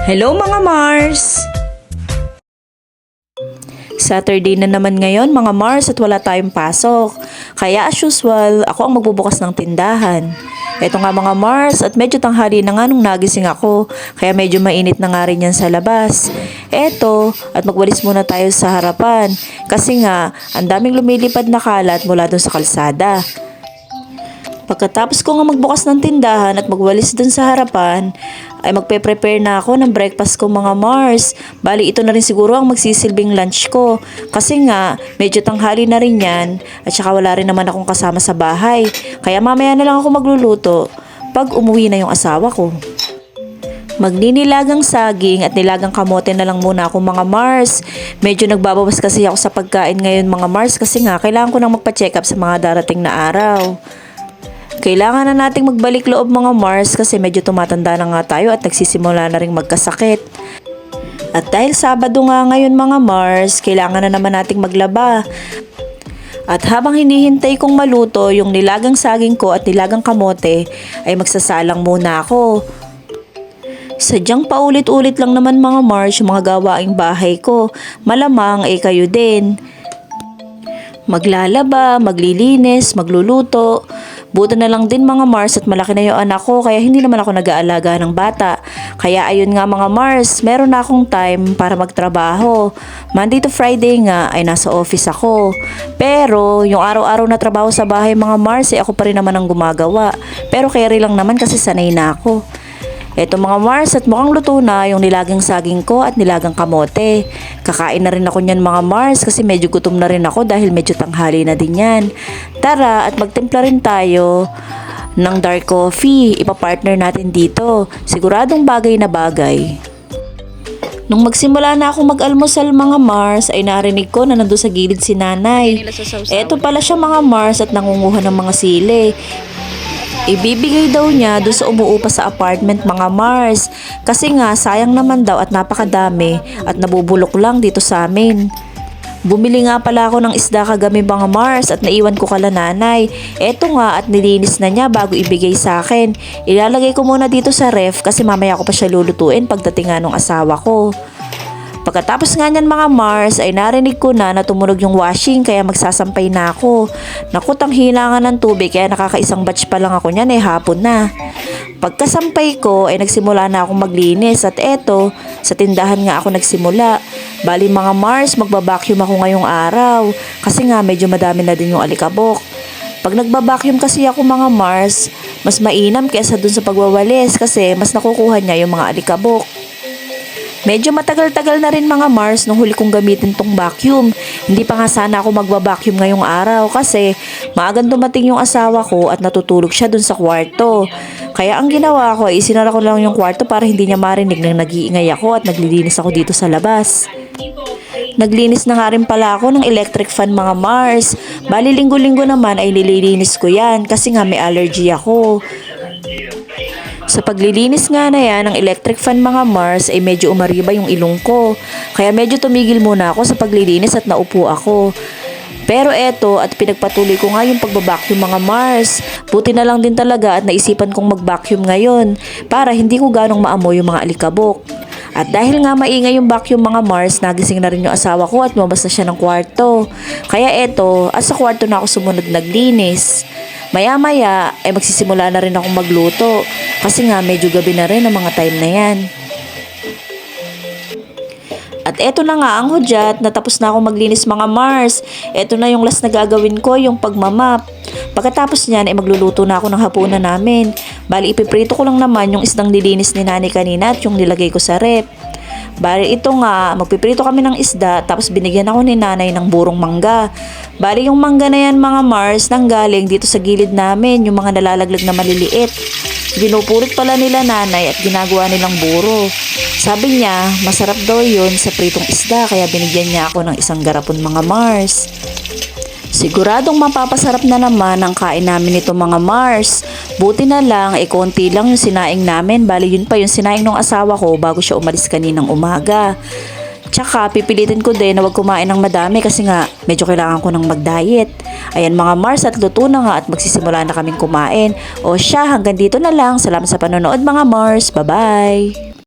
Hello mga Mars! Saturday na naman ngayon mga Mars at wala tayong pasok. Kaya as usual, ako ang magbubukas ng tindahan. Eto nga mga Mars at medyo tanghali na nga nung nagising ako. Kaya medyo mainit na nga rin yan sa labas. Eto, at magwalis muna tayo sa harapan. Kasi nga, ang daming lumilipad na kalat mula dun sa kalsada. Pagkatapos ko nga magbukas ng tindahan at magwalis dun sa harapan, ay magpe-prepare na ako ng breakfast ko mga Mars. Bali ito na rin siguro ang magsisilbing lunch ko. Kasi nga, medyo tanghali na rin yan at saka wala rin naman akong kasama sa bahay. Kaya mamaya na lang ako magluluto pag umuwi na yung asawa ko. Magninilagang saging at nilagang kamote na lang muna ako mga Mars. Medyo nagbabawas kasi ako sa pagkain ngayon mga Mars kasi nga kailangan ko nang magpa-check up sa mga darating na araw. Kailangan na nating magbalik loob mga Mars kasi medyo tumatanda na nga tayo at nagsisimula na rin magkasakit. At dahil Sabado nga ngayon mga Mars, kailangan na naman nating maglaba. At habang hinihintay kong maluto yung nilagang saging ko at nilagang kamote, ay magsasalang muna ako. Sadyang paulit-ulit lang naman mga Mars yung mga gawaing bahay ko. Malamang ay kayo din. Maglalaba, maglilinis, magluluto. Buto na lang din mga Mars at malaki na yung anak ko kaya hindi naman ako nag-aalaga ng bata. Kaya ayun nga mga Mars, meron na akong time para magtrabaho. Monday to Friday nga ay nasa office ako. Pero yung araw-araw na trabaho sa bahay mga Mars ay ako pa rin naman ang gumagawa. Pero carry lang naman kasi sanay na ako. Eto mga Mars at mukhang luto na yung nilagang saging ko at nilagang kamote. Kakain na rin ako niyan mga Mars kasi medyo gutom na rin ako dahil medyo tanghali na din yan. Tara at magtimpla rin tayo ng dark coffee. Ipapartner natin dito. Siguradong bagay na bagay. Nung magsimula na ako mag-almusal mga Mars ay narinig ko na nandun sa gilid si nanay. Eto pala siya mga Mars at nangunguha ng mga sili. Ibibigay daw niya doon sa umuupa sa apartment mga Mars. Kasi nga sayang naman daw at napakadami at nabubulok lang dito sa amin. Bumili nga pala ako ng isda kagabi mga Mars at naiwan ko kala nanay. Eto nga at nilinis na niya bago ibigay sa akin. Ilalagay ko muna dito sa ref kasi mamaya ko pa siya lulutuin pagdating nga ng asawa ko. Pagkatapos nga niyan mga Mars ay narinig ko na tumunog yung washing kaya magsasampay na ako. Naku, hina nga ng tubig kaya nakakaisang batch pa lang ako niyan hapon na. Pagkasampay ko ay nagsimula na akong maglinis at eto, sa tindahan nga ako nagsimula. Bali mga Mars, magbabacuum ako ngayong araw kasi nga medyo madami na din yung alikabok. Pag nagbabacuum kasi ako mga Mars, mas mainam kaysa dun sa pagwawalis kasi mas nakukuha niya yung mga alikabok. Medyo matagal-tagal na rin mga Mars nung huli kong gamitin tong vacuum. Hindi pa nga sana ako magbabacuum ngayong araw kasi maagang dumating yung asawa ko at natutulog siya dun sa kwarto. Kaya ang ginawa ko ay isinara ko lang yung kwarto para hindi niya marinig na nag-iingay ako at naglilinis ako dito sa labas. Naglinis na nga rin pala ako ng electric fan mga Mars. Bali linggo-linggo naman ay nililinis ko yan kasi nga may allergy ako. Sa paglilinis nga na yan ng electric fan mga Mars ay medyo umariba yung ilong ko. Kaya medyo tumigil muna ako sa paglilinis at naupo ako. Pero eto at pinagpatuloy ko nga yung pagbabacuum mga Mars. Buti na lang din talaga at naisipan kong mag-vacuum ngayon para hindi ko ganong maamoy yung mga alikabok. At dahil nga maingay yung vacuum mga Mars, nagising na rin yung asawa ko at lumabas na siya ng kwarto. Kaya eto, at sa kwarto na ako sumunod naglinis. Maya-maya ay magsisimula na rin akong magluto kasi nga medyo gabi na rin ang mga time na yan. At eto na nga ang hudyat, natapos na akong maglinis mga Mars. Eto na yung last na gagawin ko, yung pagmamap. Pagkatapos niyan ay magluluto na ako ng hapunan namin. Bali ipiprito ko lang naman yung isdang nilinis ni nanay kanina at yung nilagay ko sa rep. Bali ito nga, magpiprito kami ng isda tapos binigyan ako ni nanay ng burong mangga. Bali yung mangga na yan mga Mars nanggaling dito sa gilid namin, yung mga nalalaglag na maliliit. Ginupurit pala nila nanay at ginagawa nilang buro. Sabi niya, masarap daw yun sa pritong isda kaya binigyan niya ako ng isang garapon mga Mars. Siguradong mapapasarap na naman ang kain namin nito mga Mars. Buti na lang, konti lang yung sinaing namin. Bali yun pa yung sinaing ng asawa ko bago siya umalis kaninang umaga. Tsaka pipilitin ko din na wag kumain ng madami kasi nga medyo kailangan ko ng mag-diet. Ayan mga Mars at luto na nga at magsisimula na kaming kumain. O siya, hanggang dito na lang. Salamat sa panonood mga Mars. Bye-bye!